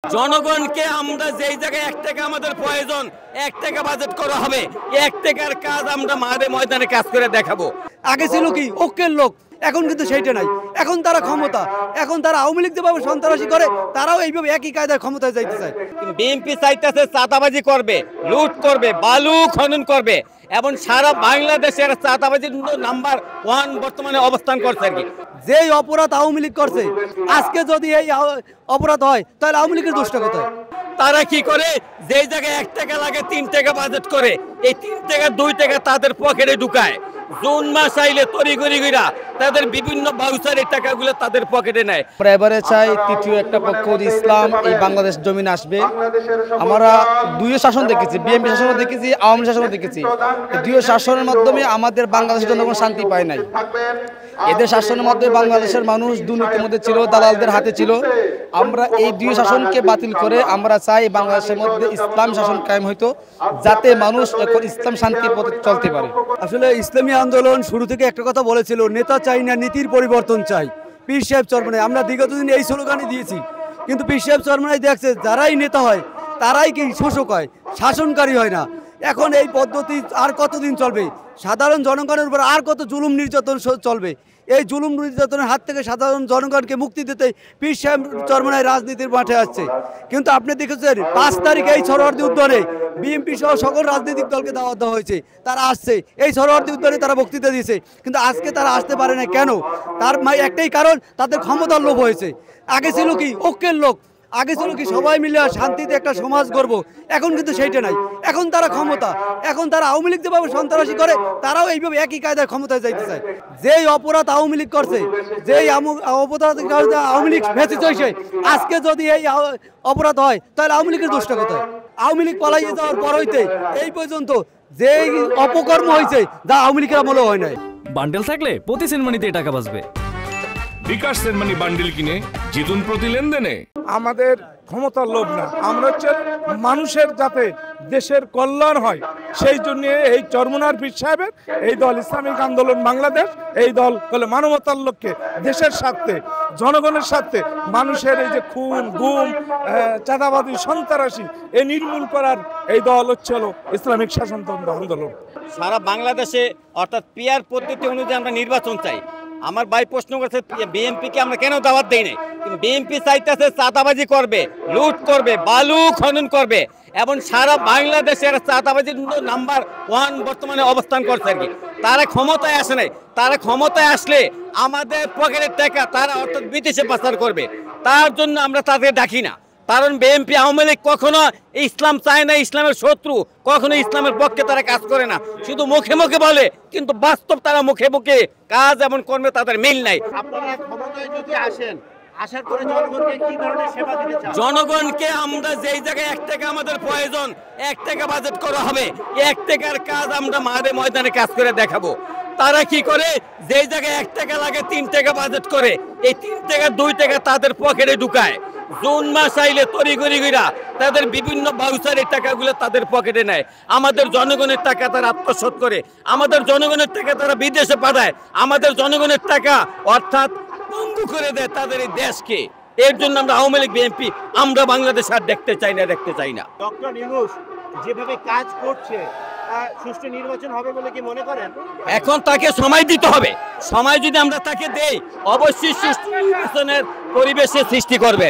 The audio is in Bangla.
জনগণকে আমরা যেই জায়গায় 1 টাকা আমাদের প্রয়োজন 1 টাকা বাজেট করা হবে 1 টাকার কাজ আমরা মাঠে ময়দানে কাজ করে দেখাবো। আগে ছিল কি ঐক্যের লোক, এখন কিন্তু সেইটা নাই। এখন তারা ক্ষমতা, এখন তারা আওয়ামী লীগ যেভাবে সন্ত্রাসী করে তারাও এইভাবে একই কায়দায় ক্ষমতায় যাইতে চায়। বিএনপি চাইতেছে চাঁদাবাজি করবে, লুট করবে, বালু খনন করবে এবং সারা বাংলাদেশের চাঁদাবাজির নাম্বার 1 বর্তমানে অবস্থান করছে আর কি। যেই অপরাধ আওয়ামী লীগ করছে, আজকে যদি এই অপরাধ হয় তাহলে আওয়ামী লীগের দোষটা কোথায়? তারা কি করে যেই জায়গায় 1 টাকা লাগে 3 টাকা বাজেট করে, এই 3 টাকা 2 টাকা তাদের পকেটে ঢুকায়। জুন মাস আইলে তড়িঘড়িরা তাদের বিভিন্ন বাউচারের টাকাগুলো তাদের পকেটে নেয়। আমরা এবারে চাই তৃতীয় একটা পক্ষ ইসলাম এই বাংলাদেশ জমিনে আসবে। আমরা দুই শাসন দেখেছি, বিএনপি শাসনও দেখেছি, আওয়ামী শাসনও দেখেছি। এই দুই শাসনের মাধ্যমে আমাদের বাংলাদেশের জনগণ শান্তি পায় নাই। এদের শাসনের মাধ্যমে বাংলাদেশের মানুষ দুর্নীতির মধ্যে ছিল, দালালদের হাতে ছিল। আমরা এই দুই শাসনকে বাতিল করে আমরা চাই বাংলাদেশের মধ্যে ইসলাম শাসন কায়েম হইতো, যাতে মানুষ এখন ইসলাম শান্তির পথে চলতে পারে। আসলে ইসলামী আন্দোলন শুরু থেকে একটা কথা বলেছিল, নেতা চাই না, নীতির পরিবর্তন চাই। পীর সাহেব চরমনাই আমরা বিগত দিন এই স্লোগানই দিয়েছি, কিন্তু পীর সাহেব চরমনাই দেখছে যারাই নেতা হয় তারাই কি শোষক হয়, শাসনকারী হয় না। এখন এই পদ্ধতি আর কতদিন চলবে? সাধারণ জনগণের উপর আর কত জুলুম নির্যাতন চলবে? এই জুলুম নির্যাতনের হাত থেকে সাধারণ জনগণকে মুক্তি দিতে পীর সাহেব চরমনাই রাজনীতির মাঠে আসছে। কিন্তু আপনি দেখেছেন 5 তারিখে এই সরোয়ার্দী উদ্যানে বিএনপি সহ সকল রাজনৈতিক দলকে দাওয়াত দেওয়া হয়েছে, তারা আসছে। এই সরোয়ার্দী উদ্যানে তারা বক্তৃতা দিয়েছে, কিন্তু আজকে তারা আসতে পারে না কেন? তার একটাই কারণ, তাদের ক্ষমতার লোভ হয়েছে। আগে ছিল কি ঐক্যের লোক, আগে ছিল কি সবাই মিলে শান্তিতে একটা সমাজ গড়ব, এখন কিন্তু সেইটা নাই। এখন তারা ক্ষমতা, এখন তারা আওয়ামী লীগ যেভাবে সন্ত্রাসী করে তারাও এইভাবে একই কায়দায় ক্ষমতায় যাইতে চায়। যেই অপরাধ আওয়ামী লীগ করছে, যেই অপরাধ আওয়ামী লীগ ফেঁসে চলছে, আজকে যদি এই অপরাধ হয় তাহলে আওয়ামী লীগের দোষটা কোথায়? আওয়ামী লীগ পালাইয়ে যাওয়ার পর হইতে এই পর্যন্ত যেই অপকর্ম হয়েছে যা আওয়ামী লীগের আমলেও হয় নাই। বান্ডেল থাকলে প্রতি সেনমানিতে টাকা বাঁচবে। বিকাশ সেনমানি বান্ডেল কিনে জিতুন প্রতি লেনদেনে। আমাদের ক্ষমতার লোভ না, আমরা হচ্ছে মানুষের যাতে দেশের কল্যাণ হয় সেই জন্য এই চরমনার পীর সাহেবের এই দল ইসলামিক আন্দোলন বাংলাদেশ, এই দল হলো মানবতার লক্ষ্যে, দেশের স্বার্থে, জনগণের স্বার্থে মানুষের এই যে খুন গুম চাঁদাবাদী সন্ত্রাসী এই নির্মূল করার এই দল হচ্ছে ইসলামিক শাসনতন্ত্র আন্দোলন। সারা বাংলাদেশে অর্থাৎ পিআর পদ্ধতি অনুযায়ী আমরা নির্বাচন চাই। আমার ভাই প্রশ্ন করছে বিএনপিকে আমরা কেন দাওয়াত দেই নাই? বিএনপি চাইতেছে চাঁদাবাজি করবে, লুট করবে, বালু খনন করবে এবং সারা বাংলাদেশের চাঁদাবাজির নাম্বার 1 বর্তমানে অবস্থান করছে আর কি। তারা ক্ষমতায় আসে নাই, তারা ক্ষমতায় আসলে আমাদের পকেটের টাকা তারা অর্থাৎ বিদেশে পাচার করবে। তার জন্য আমরা তাদের ডাকি না, কারণ বিএনপি আওয়ামী লীগ কখনো ইসলাম চায় না, ইসলামের শত্রু, কখনো ইসলামের পক্ষে তারা কাজ করে না, শুধু মুখে মুখে বলে, কিন্তু বাস্তব তারা মুখে মুখে কাজ এবং কর্মে তাদের মিল নাই। আপনারা ক্ষমতায় যদি আসেন, আসার পরে জনগণকে কি ধরনের সেবা দিতে চান? জনগণকে আমরা যেই জায়গায় 1 টাকা আমাদের প্রয়োজন 1 টাকা বাজেট করা হবে 1 টাকার কাজ আমরা মাঠে ময়দানে কাজ করে দেখাবো। তারা কি করে যেই জায়গায় 1 টাকা লাগে 3 টাকা বাজেট করে, এই 3 টাকা 2 টাকা তাদের পকেটে ঢুকায়। জুন মাস আইলে তড়িঘড়িরা তাদের বিভিন্ন বাউচারের টাকাগুলো তাদের পকেটে নেয়। আমাদের জনগণের টাকা তারা আত্মসাৎ করে, আমাদের জনগণের টাকা তারা বিদেশে পাঠায়, আমাদের জনগণের টাকা অর্থাৎ পঙ্গু করে দেয় তাদের এই দেশকে। এর জন্য আমরা আওয়ামী লীগ বিএনপি আমরা বাংলাদেশ আর দেখতে চাই না। ডক্টর ইউনূস যেভাবে কাজ করছে সুষ্ঠু নির্বাচন হবে বলে কি মনে করেন? এখন তাকে সময় দিতে হবে, সময় যদি আমরা তাকে দেই অবশ্যই সুষ্ঠু নির্বাচনের পরিবেশের সৃষ্টি করবে।